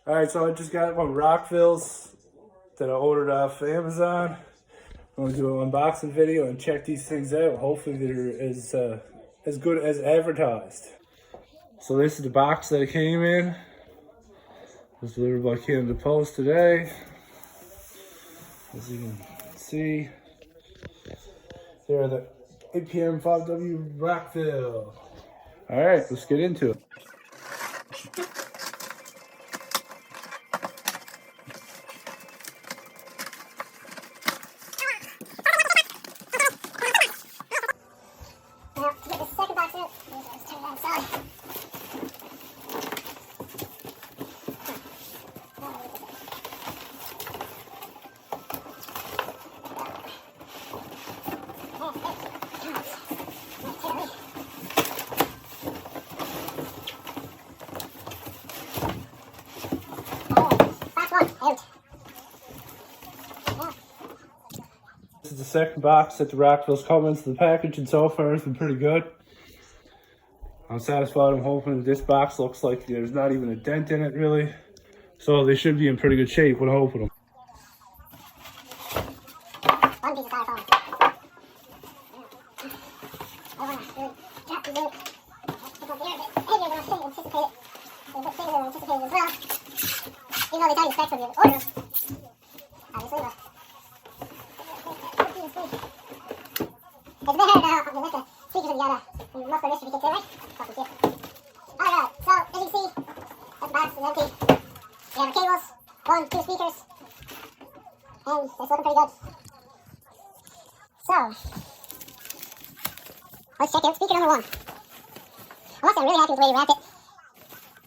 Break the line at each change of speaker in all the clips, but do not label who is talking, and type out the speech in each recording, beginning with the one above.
Alright, so I just got one Rockville's that I ordered off Amazon. I'm going to do an unboxing video and check these things out. Hopefully they're as good as advertised. So this is the box that it came in. It was delivered by Canada Post today. As you can see, there are the APM5W Rockville. Alright, let's get into it.
Now, to get the second box out, let's turn it outside.
This is the second box that the Rockville's come into. The package and so far has been pretty good. I'm satisfied. I'm hoping this box looks like there's not even a dent in it really. So they should be in pretty good shape when I open them.
One piece of styrofoam. I want to drop these in. It's up there a bit heavier than I anticipated. They're a bit bigger than I anticipated as well. Even though they tell you specs when you order them. Obviously, but it's a bit hard to lift the speakers when you got a muffler mystery kit there, right? Fucking shit. Alright, so as you can see, that box is empty. We have our cables, 1, 2 speakers, and it's looking pretty good. So, let's check out speaker number 1. I must say I'm really happy with the way you wrapped it.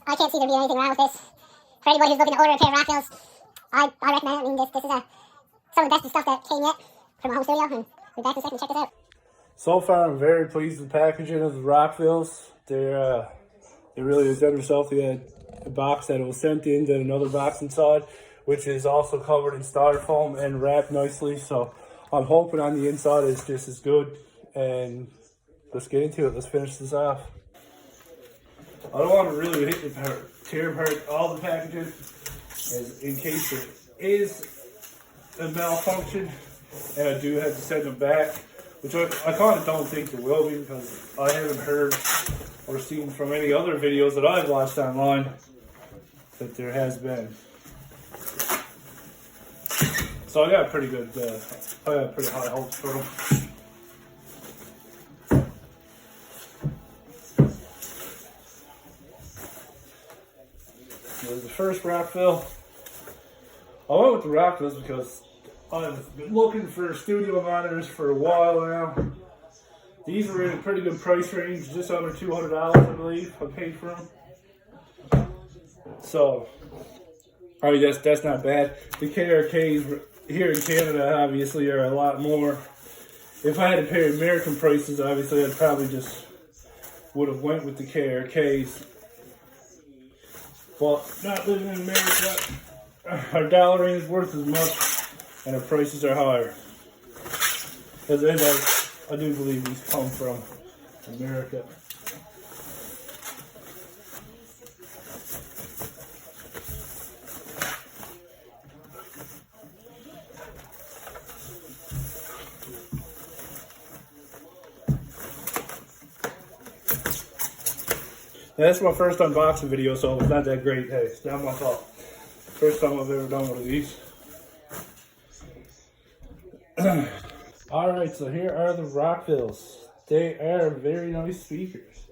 I can't see there being anything wrong with this. For anybody who's looking to order a pair of Rockvilles, I recommend it. I mean, this is some of the best stuff that came yet from my home studio, and we'll be back in a second to check this out.
So far, I'm very pleased with the packaging of the Rockvilles. They really have done themselves. They had a box that was sent in, then another box inside, which is also covered in styrofoam and wrapped nicely. So I'm hoping on the inside it's just as good. And let's get into it. Let's finish this off. I don't want to really tear apart all the packaging, as in case there is a malfunction, and I do have to send them back. Which I kind of don't think there will be, because I haven't heard or seen from any other videos that I've watched online that there has been. So I got pretty good, I got pretty high hopes for them. There's the first Rockville. I went with the Rockvilles because I've been looking for studio monitors for a while now. These were in a pretty good price range, just under $200 I believe I paid for them. So, I mean that's not bad. The KRKs here in Canada obviously are a lot more. If I had to pay American prices, obviously I'd probably just would have went with the KRKs. But not living in America, our dollar ain't worth as much. And the prices are higher. Because I do believe these come from America. Now, that's my first unboxing video, so it's not that great. Hey, it's not my fault. First time I've ever done one of these. Alright, so here are the Rockvilles. They are very nice speakers.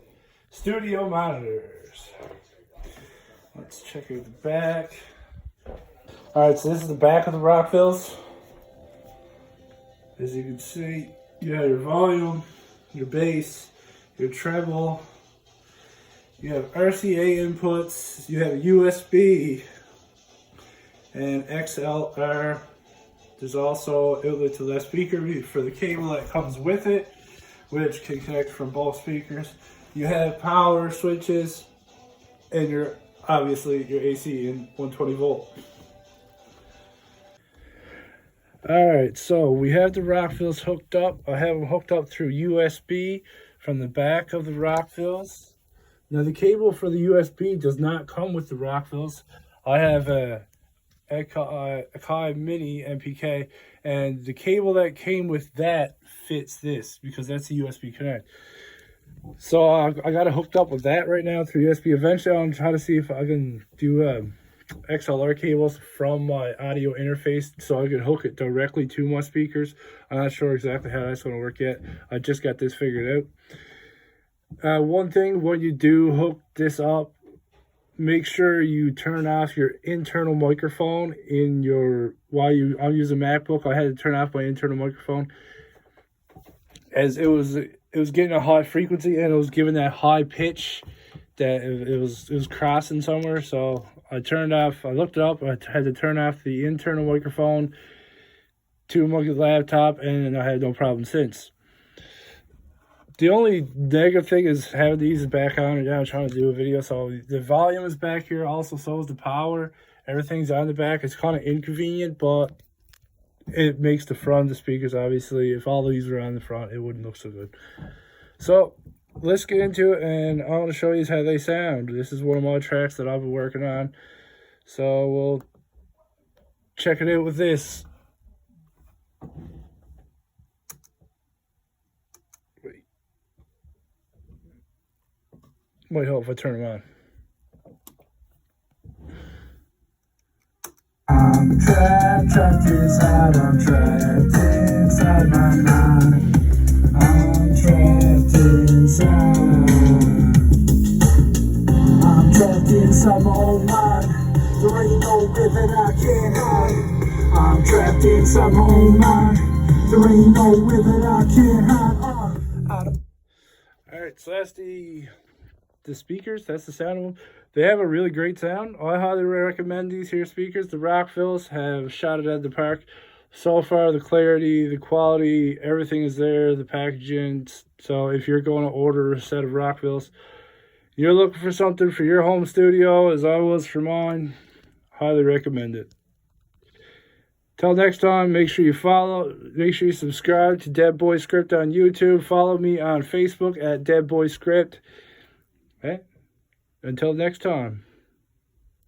Studio monitors. Let's check out the back. Alright, so this is the back of the Rockvilles. As you can see, you have your volume, your bass, your treble. You have RCA inputs. You have USB and XLR. There's also outlet to the speaker for the cable that comes with it, which can connect from both speakers. You have power switches and obviously your AC in 120 volt. Alright, so we have the Rockvilles hooked up. I have them hooked up through USB from the back of the Rockvilles. Now the cable for the USB does not come with the Rockvilles. I have a Akai Mini MPK, and the cable that came with that fits this because that's a USB connect. So I got it hooked up with that right now through USB. Eventually, I'll try to see if I can do XLR cables from my audio interface so I can hook it directly to my speakers. I'm not sure exactly how that's going to work yet. I just got this figured out. One thing, when you do hook this up, make sure you turn off your internal microphone in your, I'm using a MacBook. I had to turn off my internal microphone as it was getting a high frequency and it was giving that high pitch that it was crossing somewhere. So I looked it up. I had to turn off the internal microphone to my laptop, and I had no problem since. The only negative thing is having these back on and down trying to do a video. So the volume is back here. Also, so is the power. Everything's on the back. It's kind of inconvenient, but it makes the front of the speakers, obviously. If all these were on the front, it wouldn't look so good. So let's get into it, and I want to show you how they sound. This is one of my tracks that I've been working on. So we'll check it out with this. Might help if I turn them on. I'm trapped inside, I'm trapped inside my mind. I'm trapped inside. I'm trapped inside my own mind. There ain't no ribbon I can't hide. I'm trapped inside my own mind. There ain't no ribbon I can't hide. Alright, so that's the speakers. That's the sound of them. They have a really great sound. I highly recommend these here speakers. The Rockvilles have shot it at the park. So far, the clarity, the quality, everything is there, the packaging. So if you're going to order a set of Rockvilles, you're looking for something for your home studio, as I was for mine, highly recommend it. Till next time, make sure you subscribe to Dead Boy Script on YouTube. Follow me on Facebook at Dead Boy Script. Okay? Until next time.